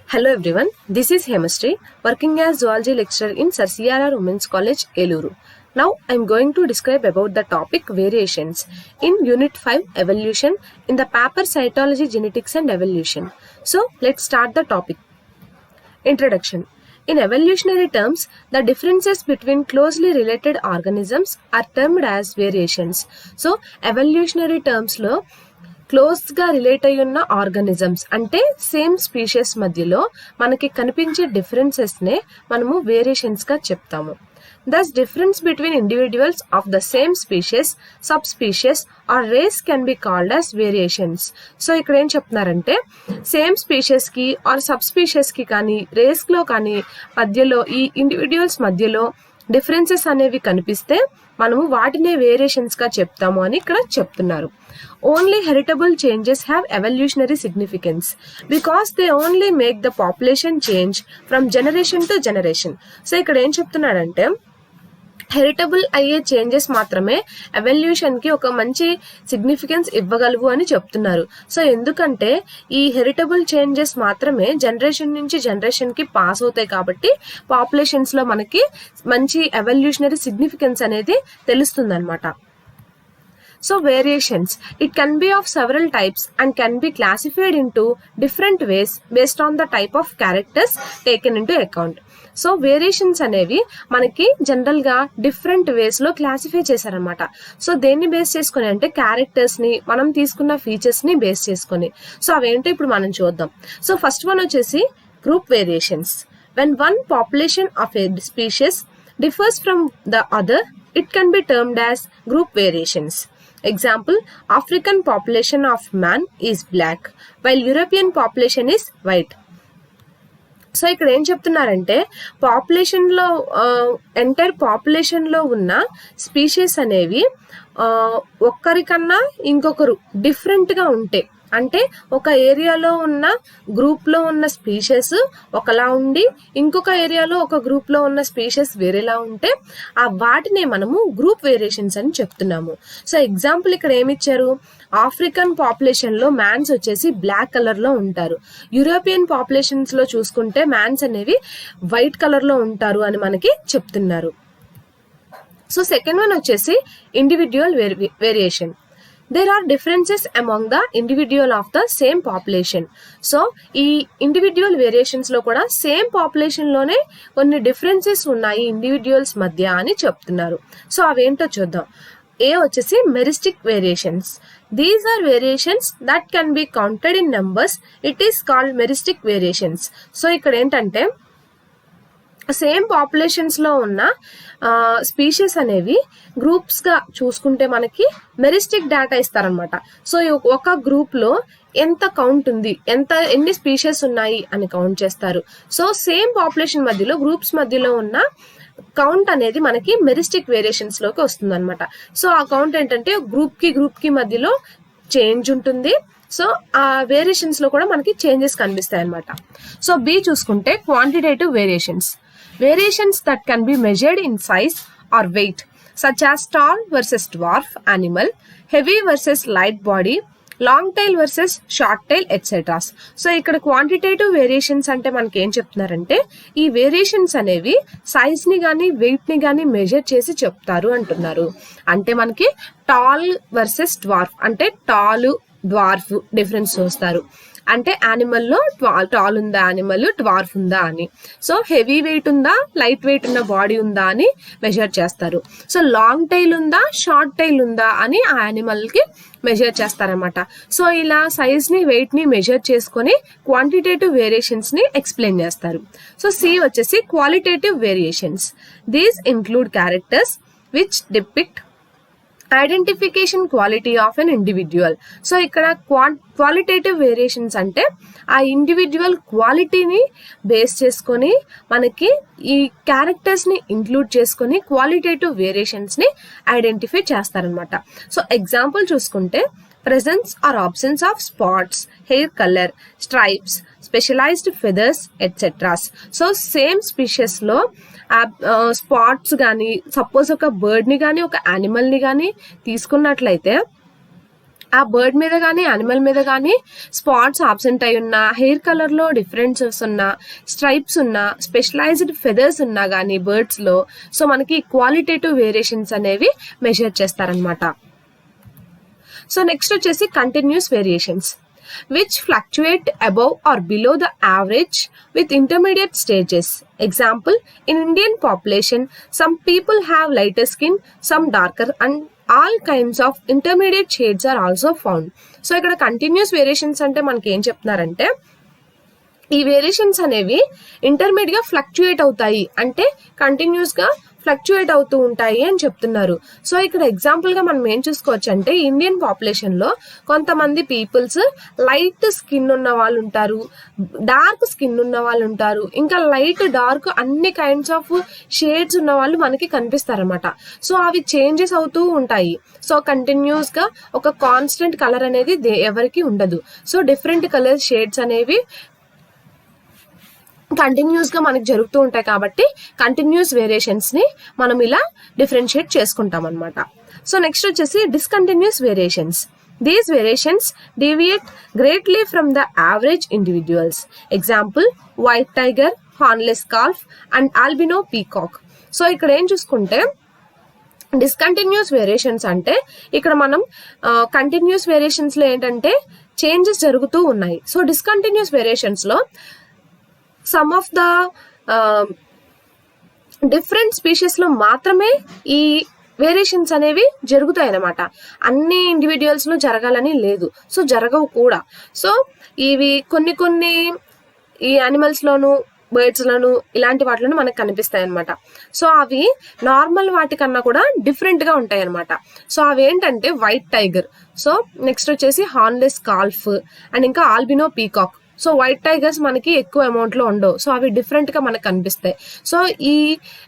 Hello everyone, this is Hemastri, working as zoology lecturer in Sir CRR Women's College, Eluru. Now I am going to describe about the topic variations in Unit 5 Evolution in the paper Cytology, Genetics and Evolution. So let's start the topic. Introduction. In evolutionary terms, the differences between closely related organisms are termed as variations. So evolutionary terms లో క్లోజ్గా relate అయి ఉన్న organisms అంటే same species మధ్యలో మనకి కనిపించే డిఫరెన్సెస్నే మనము వేరియేషన్స్గా చెప్తాము. Thus, difference between individuals of the same species, subspecies or race can be called as variations. So ఇక్కడ ఏం చెప్తున్నారంటే సేమ్ స్పీషీస్కి ఆర్ సబ్స్పీషీస్కి కానీ రేస్లో కానీ మధ్యలో ఈ ఇండివిజువల్స్ మధ్యలో డిఫరెన్సెస్ అనేవి కనిపిస్తే మనము వాటినే వేరియేషన్స్గా చెప్తాము అని ఇక్కడ చెప్తున్నారు. Only heritable changes have evolutionary significance because they only make the population change from generation to generation. So ఇక్కడ ఏం చెప్తున్నాడంటే హెరిటబుల్ అయ్యే చేంజెస్ మాత్రమే ఎవల్యూషన్కి ఒక మంచి సిగ్నిఫికెన్స్ ఇవ్వగలవు అని చెప్తున్నారు. సో ఎందుకంటే ఈ హెరిటబుల్ చేంజెస్ మాత్రమే జనరేషన్ నుంచి జనరేషన్కి పాస్ అవుతాయి కాబట్టి పాపులేషన్స్లో మనకి మంచి ఎవల్యూషనరీ సిగ్నిఫికెన్స్ అనేది తెలుస్తుంది అనమాట. So variations, it can be of several types and can be classified into different ways based on the type of characters taken into account. So variations అనేవి మనకి జనరల్గా డిఫరెంట్ వేస్లో క్లాసిఫై చేశారనమాట. సో దేన్ని base చేసుకొని అంటే క్యారెక్టర్స్ని మనం తీసుకున్న ఫీచర్స్ని బేస్ చేసుకొని. సో అవేంటో ఇప్పుడు మనం చూద్దాం. సో ఫస్ట్ వన్ వచ్చేసి group variations. When one population of A species differs from the other, it can be termed as group variations. Example, African population of man is black, while European population is white. So ఇక్కడ ఏం చెప్తున్నారంటే పాపులేషన్లో entire పాపులేషన్లో ఉన్న species అనేవి ఒక్కరికన్నా ఇంకొకరు డిఫరెంట్గా ఉంటే అంటే ఒక ఏరియాలో ఉన్న గ్రూప్లో ఉన్న స్పీషీస్ ఒకలా ఉండి ఇంకొక ఏరియాలో ఒక గ్రూప్లో ఉన్న స్పీషీస్ వేరేలా ఉంటే ఆ వాటినే మనము గ్రూప్ వేరియేషన్స్ అని చెప్తున్నాము. సో ఎగ్జాంపుల్ ఇక్కడ ఏమిచ్చారు, ఆఫ్రికన్ పాపులేషన్లో మ్యాన్స్ వచ్చేసి బ్లాక్ కలర్లో ఉంటారు, యూరోపియన్ పాపులేషన్స్లో చూసుకుంటే మ్యాన్స్ అనేవి వైట్ కలర్లో ఉంటారు అని మనకి చెప్తున్నారు. సో సెకండ్ వన్ వచ్చేసి individual variation. There are differences among the individual of the same population. So ఈ ఇండివిడ్యువల్ వేరియేషన్స్ లో కూడా సేమ్ పాపులేషన్ లోనే కొన్ని డిఫరెన్సెస్ ఉన్నాయి ఇండివిడ్యువల్స్ మధ్య అని చెప్తున్నారు. సో అవేంటో చూద్దాం. ఏ వచ్చేసి meristic variations. These are variations that can be counted in numbers. It is called meristic variations. So ఇక్కడ ఏంటంటే సేమ్ పాపులేషన్స్లో ఉన్న స్పీషీస్ అనేవి గ్రూప్స్గా చూసుకుంటే మనకి మెరిస్టిక్ డేటా ఇస్తారనమాట. సో ఒక గ్రూప్లో ఎంత కౌంట్ ఉంది, ఎన్ని స్పీషీస్ ఉన్నాయి అని కౌంట్ చేస్తారు. సో సేమ్ పాపులేషన్ మధ్యలో గ్రూప్స్ మధ్యలో ఉన్న కౌంట్ అనేది మనకి మెరిస్టిక్ వేరియేషన్స్లోకి వస్తుంది అనమాట. సో ఆ కౌంట్ ఏంటంటే గ్రూప్కి మధ్యలో చేంజ్ ఉంటుంది. సో ఆ వేరియేషన్స్ లో కూడా మనకి చేంజెస్ కనిపిస్తాయి అనమాట. సో బి చూసుకుంటే quantitative variations. Variations that can be measured in size or weight, such as tall versus dwarf animal, heavy versus light body, long tail versus short tail, etc. So ఇక్కడ quantitative variations అంటే మనకి ఏం చెప్తున్నారంటే ఈ variations అనేవి size ని కానీ wait ని కానీ మెజర్ చేసి చెప్తారు అంటున్నారు. అంటే మనకి టాల్ వర్సెస్ డ్వార్ఫ్ అంటే టాల్ డ్వార్ఫ్ డిఫరెన్స్ చూస్తారు. అంటే యానిమల్లో టాల్ ఉందా యానిమల్, డ్వార్ఫ్ ఉందా అని. సో హెవీ వెయిట్ ఉందా లైట్ వెయిట్ ఉన్న బాడీ ఉందా అని మెజర్ చేస్తారు. సో లాంగ్ టైల్ ఉందా షార్ట్ టైల్ ఉందా అని ఆ యానిమల్కి మెజర్ చేస్తారనమాట. సో ఇలా సైజ్ని వెయిట్ని మెజర్ చేసుకొని క్వాంటిటేటివ్ వేరియేషన్స్ని ఎక్స్ప్లెయిన్ చేస్తారు. సో సి వచ్చేసి qualitative variations. These include characters which depict identification quality of an individual. So ఇక్కడ క్వాలిటేటివ్ వేరియేషన్స్ అంటే ఆ ఇండివిడ్యువల్ క్వాలిటీని బేస్ చేసుకొని మనకి ఈ క్యారెక్టర్స్ని ఇంక్లూడ్ చేసుకొని క్వాలిటేటివ్ వేరియేషన్స్ని ఐడెంటిఫై చేస్తారనమాట. సో ఎగ్జాంపుల్ చూసుకుంటే presence or absence of spots, hair color, stripes, specialized feathers, etc. So same స్పీషీస్లో స్పాట్స్ కానీ సపోజ్ ఒక బర్డ్ని కానీ ఒక యానిమల్ని కానీ తీసుకున్నట్లయితే ఆ బర్డ్ మీద కానీ యానిమల్ మీద కానీ స్పాట్స్ ఆబ్సెంట్ అయి ఉన్నా, హెయిర్ కలర్ లో డిఫరెన్సెస్ ఉన్నా, స్ట్రైప్స్ ఉన్నా, స్పెషలైజ్డ్ ఫెదర్స్ ఉన్నా కానీ బర్డ్స్ లో, సో మనకి క్వాలిటేటివ్ వేరియేషన్స్ అనేవి మెజర్ చేస్తారనమాట. సో నెక్స్ట్ వచ్చేసి continuous variations which fluctuate above or below the average with intermediate stages. Example, in Indian population, some people have lighter skin, some darker, and all kinds of intermediate shades are also found. So ఇక్కడ continuous variations అంటే మనకి ఏం చెప్తున్నారంటే, ఈ variations అనేవి intermediate గా fluctuate అవుతాయి, అంటే కంటిన్యూస్ గా ఫ్లక్చుయేట్ అవుతూ ఉంటాయి అని చెప్తున్నారు. సో ఇక్కడ ఎగ్జాంపుల్ గా మనం ఏం చూసుకోవచ్చు అంటే, ఇండియన్ పాపులేషన్ లో కొంతమంది పీపుల్స్ లైట్ స్కిన్ ఉన్న వాళ్ళు ఉంటారు, డార్క్ స్కిన్ ఉన్న వాళ్ళు ఉంటారు, ఇంకా లైట్ డార్క్ అన్ని కైండ్స్ ఆఫ్ షేడ్స్ ఉన్న వాళ్ళు మనకి కనిపిస్తారన్నమాట. సో అవి చేంజెస్ అవుతూ ఉంటాయి. సో కంటిన్యూస్ గా ఒక కాన్స్టెంట్ కలర్ అనేది ఎవరికి ఉండదు. సో డిఫరెంట్ కలర్ షేడ్స్ అనేవి కంటిన్యూస్ గా మనకి జరుగుతూ ఉంటాయి కాబట్టి కంటిన్యూస్ వేరియేషన్స్ ని మనం ఇలా డిఫరెన్షియేట్ చేసుకుంటాం అనమాట. సో నెక్స్ట్ వచ్చేసి discontinuous variations. These variations deviate greatly from the average individuals. Example, white tiger, hornless calf and albino peacock. So ఇక్కడ ఏం చూసుకుంటే, డిస్కంటిన్యూస్ వేరియేషన్స్ అంటే ఇక్కడ మనం కంటిన్యూస్ వేరియేషన్స్ లో ఏంటంటే చేంజెస్ జరుగుతూ ఉన్నాయి. సో డిస్కంటిన్యూస్ వేరియేషన్స్ లో some of the different species లో మాత్రమే ఈ వేరియేషన్స్ అనేవి జరుగుతాయి అన్నమాట. అన్ని ఇండివిజువల్స్ లో జరగాలని లేదు, సో జరగవు కూడా. సో ఇవి కొన్ని ఈ యానిమల్స్ లోను, బర్డ్స్ లను, ఇలాంటి వాటిలోనూ మనకు కనిపిస్తాయి అనమాట. సో అవి నార్మల్ వాటికన్నా కూడా డిఫరెంట్ గా ఉంటాయి అనమాట. సో అవి ఏంటంటే వైట్ టైగర్, సో నెక్స్ట్ వచ్చేసి హార్న్లెస్ కాల్ఫ్ అండ్ ఇంకా albino peacock. So white tigers మనకి ఎక్కువ అమౌంట్ లో ఉండవు, సో అవి డిఫరెంట్ గా మనకు కనిపిస్తాయి. సో ఈ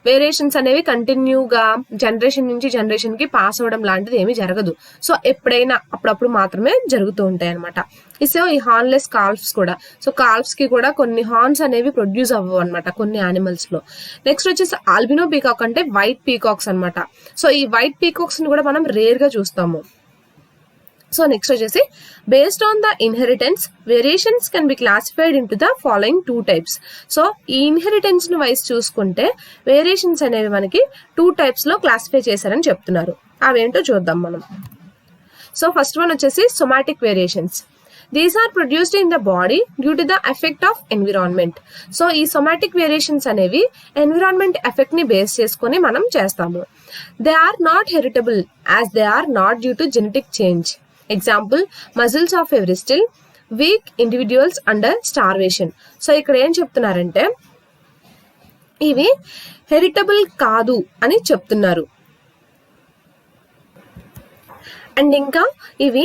వేరియేషన్స్ అనేవి కంటిన్యూగా జనరేషన్ నుంచి జనరేషన్ కి పాస్ అవ్వడం లాంటిది ఏమీ జరగదు. సో ఎప్పుడైనా అప్పుడప్పుడు మాత్రమే జరుగుతూ ఉంటాయి అనమాట. సో ఈ హార్న్లెస్ కాల్ఫ్స్ కూడా, సో కాల్ఫ్స్ కి కూడా కొన్ని హార్న్స్ అనేవి ప్రొడ్యూస్ అవ్వవు అనమాట కొన్ని యానిమల్స్ లో. నెక్స్ట్ వచ్చేసి ఆల్బినో పీకాక్ అంటే వైట్ పీకాక్స్ అనమాట. సో ఈ వైట్ పీకాక్స్ ని కూడా మనం రేర్ గా చూస్తాము. సో నెక్స్ట్ వచ్చేసి based on the inheritance, variations can be classified into the following 2 types. So ఈ ఇన్హెరిటెన్స్ ని వైస్ చూసుకుంటే వేరియేషన్స్ అనేవి మనకి 2 types లో క్లాసిఫై చేశారని చెప్తున్నారు. అవేంటో చూద్దాం మనం. సో ఫస్ట్ వన్ వచ్చేసి somatic variations. These are produced in the body due to the effect of environment. So ఈ సొమాటిక్ వేరియేషన్స్ అనేవి ఎన్విరాన్మెంట్ ఎఫెక్ట్ ని బేస్ చేసుకొని మనం చేస్తాము. They are not heritable as they are not due to genetic change. Example, muscles of a wristle, weak individuals under starvation. So ఇక్కడ ఏం చెప్తున్నారంటే ఇవి హెరిటబుల్ కాదు అని చెప్తున్నారు. అండ్ ఇంకా ఇవి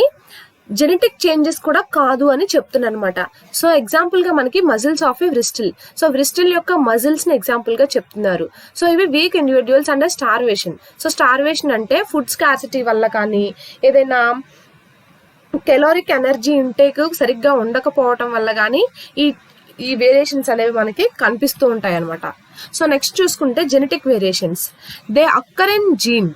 జెనెటిక్ చేంజెస్ కూడా కాదు అని చెప్తున్నారు అనమాట. సో ఎగ్జాంపుల్ గా మనకి మజిల్స్ ఆఫ్ ఏ వ్రిస్టిల్, సో వ్రిస్టిల్ యొక్క మజిల్స్ ని ఎగ్జాంపుల్ గా చెప్తున్నారు. సో ఇవి week individuals under starvation. So starvation అంటే ఫుడ్ స్కార్సిటీ వల్ల కానీ, ఏదైనా కెలోరిక్ ఎనర్జీ ఇంటేక్ సరిగ్గా ఉండకపోవటం వల్ల కానీ ఈ వేరియేషన్స్ అనేవి మనకి కనిపిస్తూ ఉంటాయి అనమాట. సో నెక్స్ట్ చూసుకుంటే genetic variations. They occur in gene,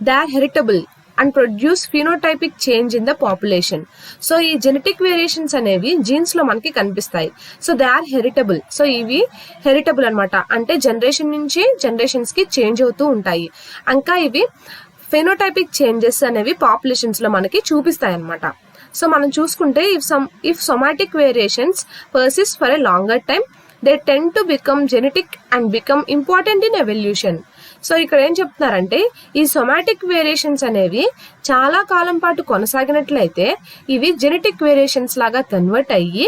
they are heritable and produce phenotypic change in the population. So ఈ జెనెటిక్ వేరియేషన్స్ అనేవి జీన్స్ లో మనకి కనిపిస్తాయి. So they are heritable. So ఇవి హెరిటబుల్ అనమాట, అంటే జనరేషన్ నుంచి జనరేషన్స్ కి చేంజ్ అవుతూ ఉంటాయి. ఇంకా ఇవి ఫెనోటైపిక్ చేంజెస్ అనేవి పాపులేషన్స్ లో మనకి చూపిస్తాయి అనమాట. సో మనం చూసుకుంటే if somatic variations persist for a longer time, they tend to become genetic and become important in evolution. So ఇక్కడ ఏం చెప్తున్నారంటే ఈ సొమాటిక్ వేరియేషన్స్ అనేవి చాలా కాలం పాటు కొనసాగినట్లయితే ఇవి జెనెటిక్ వేరియేషన్స్ లాగా కన్వర్ట్ అయ్యి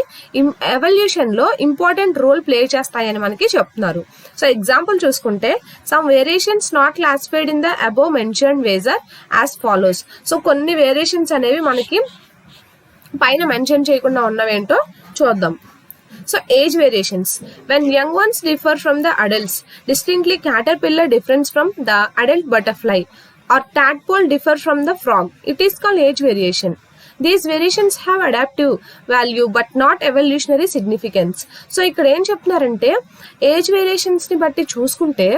ఎవల్యూషన్ లో ఇంపార్టెంట్ రోల్ ప్లే చేస్తాయని మనకి చెప్తున్నారు. సో ఎగ్జాంపుల్ చూసుకుంటే some variations not classified in the above mentioned ways are as follows. So కొన్ని వేరియేషన్స్ అనేవి మనకి పైన మెన్షన్ చేయకుండా ఉన్నవేంటో చూద్దాం. So age variations. When young ones differ from the adults, distinctly caterpillar differs from the adult butterfly or tadpole differ from the frog, it is called age variation. These variations have adaptive value but not evolutionary significance. So ఇక్కడ ఏం చెప్తున్నారంటే age variations ని బట్టి చూసుకుంటే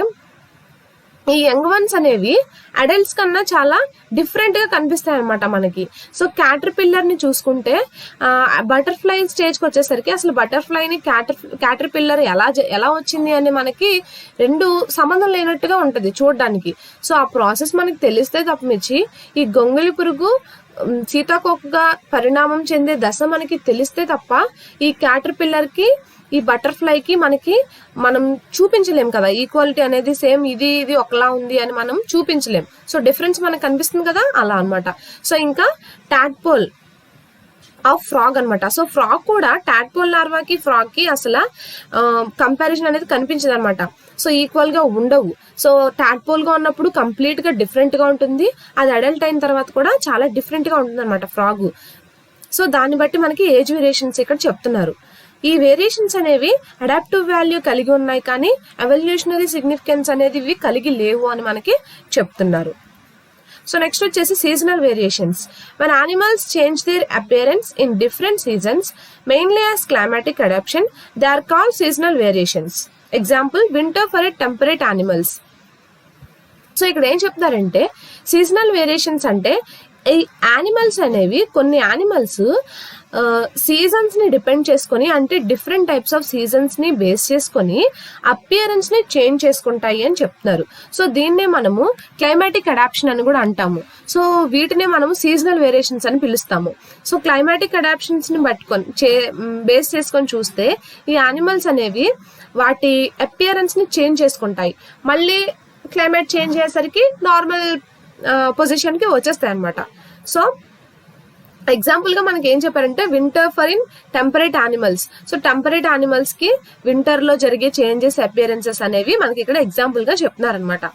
ఈ young ones అనేవి adults కన్నా చాలా డిఫరెంట్ గా కనిపిస్తాయి అనమాట మనకి. సో క్యాటర్పిల్లర్ ని చూసుకుంటే బటర్ఫ్లై స్టేజ్ కి వచ్చేసరికి అసలు బటర్ఫ్లైని క్యాటర్పిల్లర్ ఎలా వచ్చింది అని మనకి రెండు సంబంధం లేనట్టుగా ఉంటది చూడడానికి. సో ఆ ప్రాసెస్ మనకి తెలిస్తే తప్పమిచ్చి ఈ గొంగళి పురుగు సీతాకోకగా పరిణామం చెందే దశ మనకి తెలిస్తే తప్ప ఈ క్యాటర్పిల్లర్ కి ఈ బటర్ఫ్లై కి మనం చూపించలేం కదా. ఈక్వాలిటీ అనేది సేమ్ ఇది ఒకలా ఉంది అని మనం చూపించలేం. సో డిఫరెన్స్ మనకు కనిపిస్తుంది కదా, అలా అనమాట. సో ఇంకా టాడ్పోల్ ఆఫ్ ఫ్రాగ్ అనమాట. సో ఫ్రాగ్ కూడా టాడ్పోల్ లార్వాకి ఫ్రాగ్ కి అసలు కంపారిజన్ అనేది కనిపించదు అనమాట. సో ఈక్వల్ గా ఉండవు. సో టాడ్పోల్ గా ఉన్నప్పుడు కంప్లీట్ గా డిఫరెంట్ గా ఉంటుంది, అది అడల్ట్ అయిన తర్వాత కూడా చాలా డిఫరెంట్ గా ఉంటుంది అనమాట ఫ్రాగ్. సో దాన్ని బట్టి మనకి ఏజ్ వేరియేషన్స్ ఇక్కడ చెప్తున్నారు. ఈ వేరియేషన్స్ అనేవి అడాప్టివ్ వాల్యూ కలిగి ఉన్నాయి కానీ ఎవల్యూషనరీ సిగ్నిఫికెన్స్ అనేది ఇవి కలిగి లేవు అని మనకి చెప్తున్నారు. సో నెక్స్ట్ వచ్చేసి seasonal variations. when animals change their appearance in different seasons mainly as climatic adaptation, they are called seasonal variations. Example, winter for a temperate animals. So ఇక్కడ ఏం చెప్తారంటే సీజనల్ వేరియేషన్స్ అంటే ఈ యానిమల్స్ అనేవి కొన్ని animals seasons ని depend చేసుకొని అంటే డిఫరెంట్ టైప్స్ ఆఫ్ సీజన్స్ ని బేస్ చేసుకొని అపియరెన్స్ ని చేంజ్ చేసుకుంటాయి అని చెప్తున్నారు. సో దీన్నే మనము క్లైమాటిక్ అడాప్షన్ అని కూడా అంటాము. సో వీటినే మనము సీజనల్ వేరియేషన్స్ అని పిలుస్తాము. సో క్లైమాటిక్ అడాప్షన్స్ ని బేస్ చేసుకొని చూస్తే ఈ యానిమల్స్ అనేవి వాటి అపియరెన్స్ ని చేంజ్ చేసుకుంటాయి, మళ్ళీ క్లైమేట్ చేంజ్ అయ్యేసరికి నార్మల్ పొజిషన్ కి వచ్చేస్తాయి అనమాట. సో ఎగ్జాంపుల్ గా మనకి ఏం చెప్పారంటే winter for in temperate animals. So temperate animals కి వింటర్ లో జరిగే చేంజెస్ అపియరెన్సెస్ అనేవి మనకి ఇక్కడ ఎగ్జాంపుల్ గా చెప్తున్నారనమాట.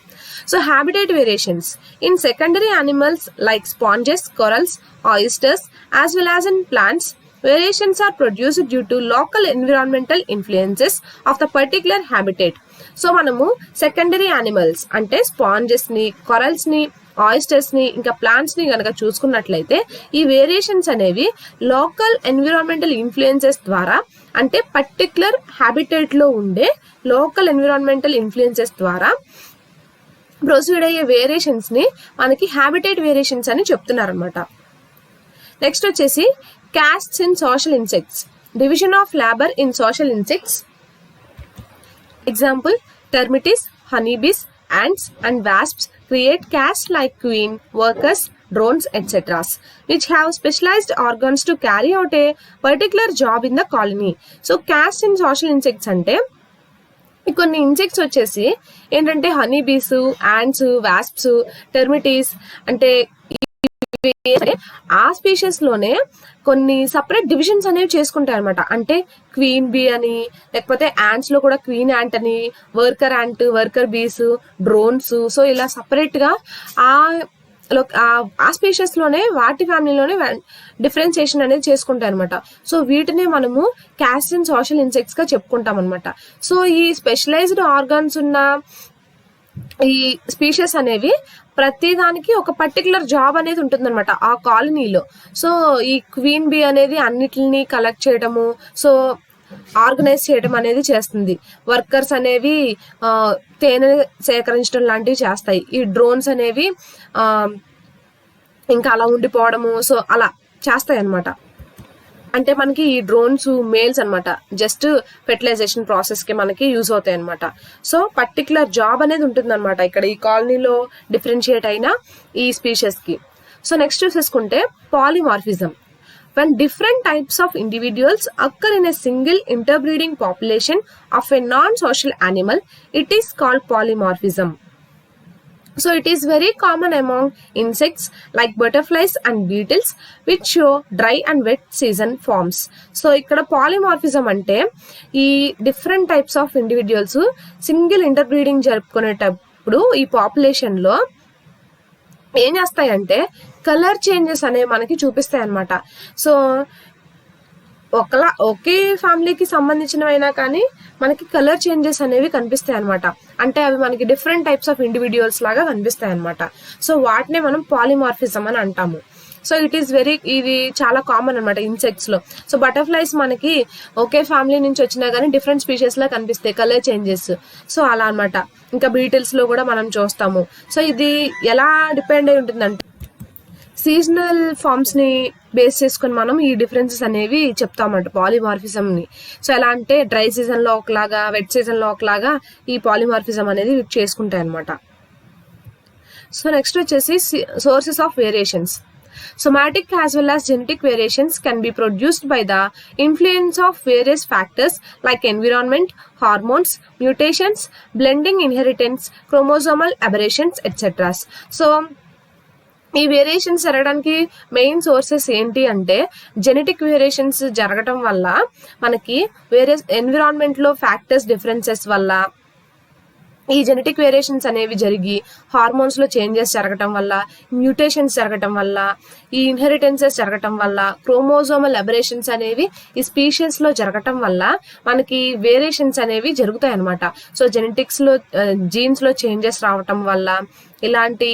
So habitat variations in secondary animals like sponges, corals, oysters as well as in plants, variations are produced due to local environmental influences of the particular habitat. So మనము secondary animals అంటే sponges ని, corals ని, oysters ని, ఇంకా plants ని గనక చూసుకున్నట్లయితే ఈ వేరియేషన్స్ అనేవి లోకల్ ఎన్విరాన్మెంటల్ ఇన్ఫ్లుయెన్సెస్ ద్వారా అంటే పర్టికులర్ హ్యాబిటేట్ లో ఉండే లోకల్ ఎన్విరాన్మెంటల్ ఇన్ఫ్లుయెన్సెస్ ద్వారా ప్రొసీడ్ అయ్యే వేరియేషన్స్ ని మనకి హ్యాబిటేట్ వేరియేషన్స్ అని చెప్తున్నారు అనమాట. నెక్స్ట్ వచ్చేసి castes in social insects, division of labor in social insects. Example, termites, honeybees, ants and wasps create castes like queen, workers, drones, etc. which have specialized organs to carry out a particular job in the colony. So castes in social insects అంటే కొన్ని insects వచ్చేసి ఏంటంటే honeybees, ants, వాస్ప్స్, టెర్మిటీస్ అంటే ఆ species లోనే కొన్ని separate divisions అనేవి చేసుకుంటాయి అనమాట. అంటే క్వీన్ బీ అని, లేకపోతే యాంట్స్ లో కూడా క్వీన్ యాంట్ అని, వర్కర్ యాంట్, వర్కర్ బీస్, డ్రోన్స్. సో ఇలా సపరేట్ గా ఆ స్పీషీస్ లోనే వాటి ఫ్యామిలీలోనే డిఫరెన్సియేషన్ అనేది చేసుకుంటాయి అనమాట. సో వీటినే మనము క్యాస్ట్ ఇన్ సోషల్ ఇన్సెక్ట్స్ గా చెప్పుకుంటాం అనమాట. సో ఈ స్పెషలైజ్డ్ ఆర్గాన్స్ ఉన్న ఈ స్పీషీస్ అనేవి ప్రతి దానికి ఒక పర్టికులర్ జాబ్ అనేది ఉంటుందన్నమాట ఆ కాలనీలో. సో ఈ క్వీన్ బీ అనేది అన్నిటిని కలెక్ట్ చేయడము, సో ఆర్గనైజ్ చేయడం అనేది చేస్తుంది. వర్కర్స్ అనేవి తేనె సేకరించడం లాంటివి చేస్తాయి. ఈ డ్రోన్స్ అనేవి ఇంకా అలా ఉండిపోవడము, సో అలా చేస్తాయి అన్నమాట. అంటే మనకి ఈ డ్రోన్స్ మేల్స్ అనమాట, జస్ట్ ఫెర్టిలైజేషన్ ప్రాసెస్ కి మనకి యూజ్ అవుతాయి అనమాట. సో పర్టికులర్ జాబ్ అనేది ఉంటుంది అనమాట ఇక్కడ ఈ కాలనీలో డిఫరెన్షియేట్ అయిన ఈ స్పీషీస్ కి. సో నెక్స్ట్ చూసేసుకుంటే polymorphism. when different types of individuals occur in a single interbreeding population of a non-social animal, it is called polymorphism. So it is very common among insects like butterflies and beetles which show dry and wet season forms. So ikkada polymorphism ante ee different types of individuals single interbreeding జరుపుకునేటప్పుడు ఈ population లో ఏం చేస్తాయంటే colour changes అనేవి మనకి చూపిస్తాయి అన్నమాట. So ఒకే ఫ్యామిలీకి సంబంధించినవైనా కానీ మనకి కలర్ చేంజెస్ అనేవి కనిపిస్తాయి అనమాట. అంటే అవి మనకి డిఫరెంట్ టైప్స్ ఆఫ్ ఇండివిడ్యువల్స్ లాగా కనిపిస్తాయి అనమాట. సో వాటినే మనం పాలిమార్ఫిజం అని అంటాము. సో ఇది చాలా కామన్ అనమాట ఇన్సెక్ట్స్ లో. సో బటర్ఫ్లైస్ మనకి ఒకే ఫ్యామిలీ నుంచి వచ్చినా కానీ డిఫరెంట్ స్పీషీస్ లా కనిపిస్తాయి, కలర్ చేంజెస్. సో అలా అనమాట. ఇంకా బీటిల్స్ లో కూడా మనం చూస్తాము. సో ఇది ఎలా డిపెండ్ అయి ఉంటుందంటే సీజనల్ ఫార్మ్స్ ని బేస్ చేసుకుని మనం ఈ డిఫరెన్సెస్ అనేవి చెప్తామంట పాలిమార్ఫిజం ని. సో ఎలా అంటే డ్రై సీజన్ లో ఒకలాగా, వెట్ సీజన్ లో ఒకలాగా ఈ పాలిమార్ఫిజం అనేది చేసుకుంటాయి అనమాట. సో నెక్స్ట్ వచ్చేసి sources of variations. Somatic as well as genetic variations can be produced by the influence of various factors like environment, hormones, mutations, blending inheritance, chromosomal aberrations, etc. So ఈ variations జరగడానికి main sources ఏంటి అంటే genetic variations జరగడం వల్ల మనకి వేరే environment లో factors differences వల్ల ఈ జెనెటిక్ వేరియేషన్స్ అనేవి జరిగి హార్మోన్స్ లో చేంజెస్ జరగటం వల్ల, మ్యూటేషన్స్ జరగటం వల్ల, ఈ ఇన్హెరిటెన్సెస్ జరగటం వల్ల, క్రోమోజోమల్ అబరేషన్స్ అనేవి ఈ స్పీషీస్ లో జరగటం వల్ల మనకి వేరియేషన్స్ అనేవి జరుగుతాయి అన్నమాట. సో జెనెటిక్స్ లో జీన్స్ లో చేంజెస్ రావటం వల్ల, ఇలాంటి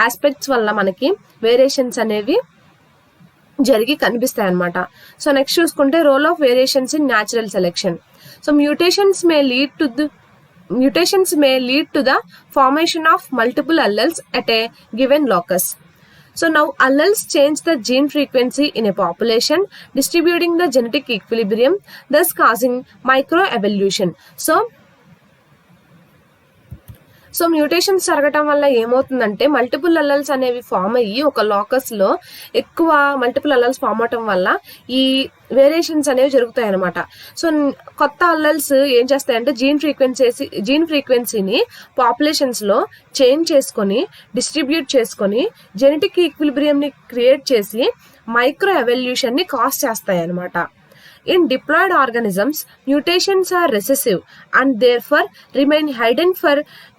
ఆస్పెక్ట్స్ వల్ల మనకి వేరియేషన్స్ అనేవి జరిగి కనిపిస్తాయి అన్నమాట. సో నెక్స్ట్ చూసుకుంటే role of variations in natural selection. So mutations may lead to the formation of multiple alleles at a given locus. So now alleles change the gene frequency in a population, distributing the genetic equilibrium, thus causing microevolution. So mutations జరగటం వల్ల ఏమవుతుందంటే multiple అల్లల్స్ అనేవి form అయ్యి ఒక locus లో ఎక్కువ multiple అల్లల్స్ form అవటం వల్ల ఈ వేరియేషన్స్ అనేవి జరుగుతాయి అనమాట. సో కొత్త అల్లల్స్ ఏం చేస్తాయంటే జీన్ ఫ్రీక్వెన్సీని పాపులేషన్స్ లో చేంజ్ చేసుకొని, డిస్ట్రిబ్యూట్ చేసుకొని, జెనెటిక్ ఈక్విలిబ్రియం ని క్రియేట్ చేసి మైక్రో ఎవల్యూషన్ ని కాజ్ చేస్తాయి అనమాట. In diploid organisms, mutations are recessive and therefore remain hidden for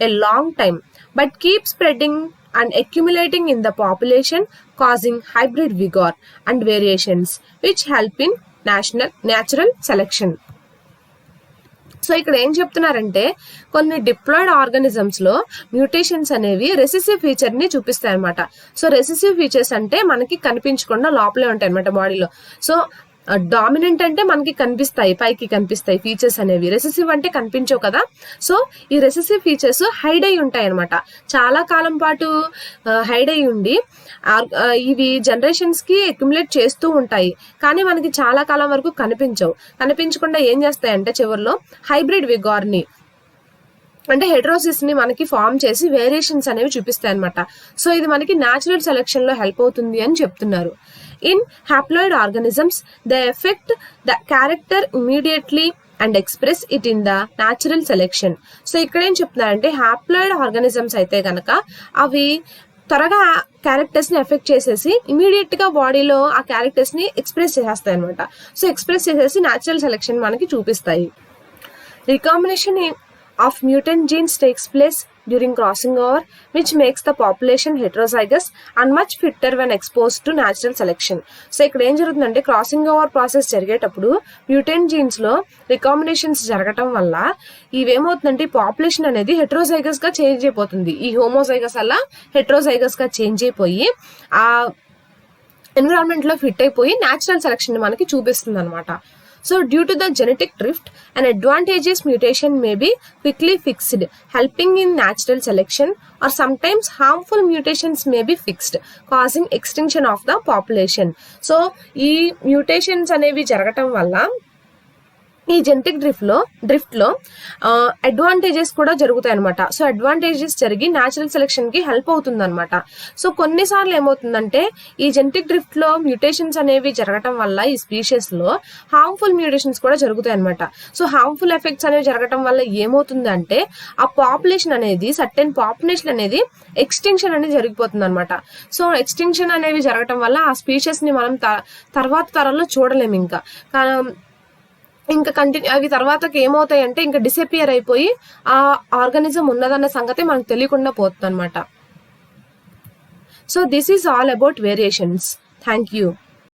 a long time, but keep spreading and accumulating in the population, causing hybrid vigor and variations, which help in natural selection. So ఇక్కడ ఏం చెప్తున్నారంటే కొన్ని diploid organisms లో mutations అనేవి recessive feature ని చూపిస్తాయి అనమాట. So recessive features అంటే మనకి కనిపించకుండా లోపలే ఉంటాయి అనమాట బాడీలో. సో డామినెంట్ అంటే మనకి కనిపిస్తాయి, పైకి కనిపిస్తాయి ఫీచర్స్ అనేవి. రెసెసివ్ అంటే కనిపించవు కదా. సో ఈ రెసెసివ్ ఫీచర్స్ హైడ్ అయి ఉంటాయి అనమాట. చాలా కాలం పాటు హైడ్ అయి ఉండి ఇవి జనరేషన్స్ కి అక్యుములేట్ చేస్తూ ఉంటాయి, కానీ మనకి చాలా కాలం వరకు కనిపించవు. కనిపించకుండా ఏం చేస్తాయంటే చివరిలో హైబ్రిడ్ విగార్ ని అంటే హెటరోసిస్ ని మనకి ఫామ్ చేసి వేరియేషన్స్ అనేవి చూపిస్తాయి అనమాట. సో ఇది మనకి న్యాచురల్ సెలెక్షన్ లో హెల్ప్ అవుతుంది అని చెప్తున్నారు. In haploid organisms, they affect the character immediately and express it in the natural selection. So ఇక్కడ ఏం చెప్తున్నారంటే హ్యాప్లాయిడ్ ఆర్గానిజమ్స్ అయితే కనుక అవి త్వరగా క్యారెక్టర్స్ ని ఎఫెక్ట్ చేసేసి ఇమీడియట్ గా బాడీలో ఆ క్యారెక్టర్స్ ని ఎక్స్ప్రెస్ చేసేస్తాయి అనమాట. సో ఎక్స్ప్రెస్ చేసేసి న్యాచురల్ సెలెక్షన్ మనకి చూపిస్తాయి. Recombination of mutant genes takes place during crossing over, which makes the population heterozygous and much fitter when exposed to natural selection. So ఇక్కడ ఏం జరుగుతుందంటే క్రాసింగ్ ఓవర్ ప్రాసెస్ జరిగేటప్పుడు mutant jeans లో రికాంబినేషన్స్ జరగటం వల్ల ఇవేమవుతుందంటే పాపులేషన్ అనేది హెట్రోజైగస్ గా చేంజ్ అయిపోతుంది. ఈ హోమోజైగస్ అలా హెట్రోజైగస్ గా చేంజ్ అయిపోయి ఆ ఎన్విరాన్మెంట్ లో ఫిట్ అయిపోయి న్యాచురల్ సెలెక్షన్ మనకి చూపిస్తుంది అనమాట. So due to the genetic drift, an advantageous mutation may be quickly fixed, helping in natural selection, or sometimes harmful mutations may be fixed, causing extinction of the population. So ఈ mutations అనేవి జరగటం వల్ల ఈ genetic drift లో advantages కూడా జరుగుతాయి అనమాట. So advantages జరిగి న్యాచురల్ సెలెక్షన్ కి హెల్ప్ అవుతుంది అనమాట. సో కొన్నిసార్లు ఏమవుతుందంటే ఈ జెనెటిక్ డ్రిఫ్ట్ లో మ్యూటేషన్స్ అనేవి జరగటం వల్ల ఈ స్పీషీస్ లో హార్మ్ఫుల్ మ్యూటేషన్స్ కూడా జరుగుతాయి అనమాట. సో హార్మ్ఫుల్ ఎఫెక్ట్స్ అనేవి జరగటం వల్ల ఏమవుతుందంటే ఆ పాపులేషన్ అనేది సర్టెన్ పాపులేషన్ అనేది ఎక్స్టింక్షన్ అనేది జరిగిపోతుంది అనమాట. సో ఎక్స్టింక్షన్ అనేవి జరగటం వల్ల ఆ స్పీషీస్ ని మనం తర్వాత తరాల్లో చూడలేము. ఇంకా అవి తర్వాతకి ఏమవుతాయంటే ఇంకా డిసపియర్ అయిపోయి ఆ ఆర్గానిజం ఉన్నదన్న సంగతి మనకు తెలియకుండా పోతుంది అనమాట. So this is all about variations. Thank you.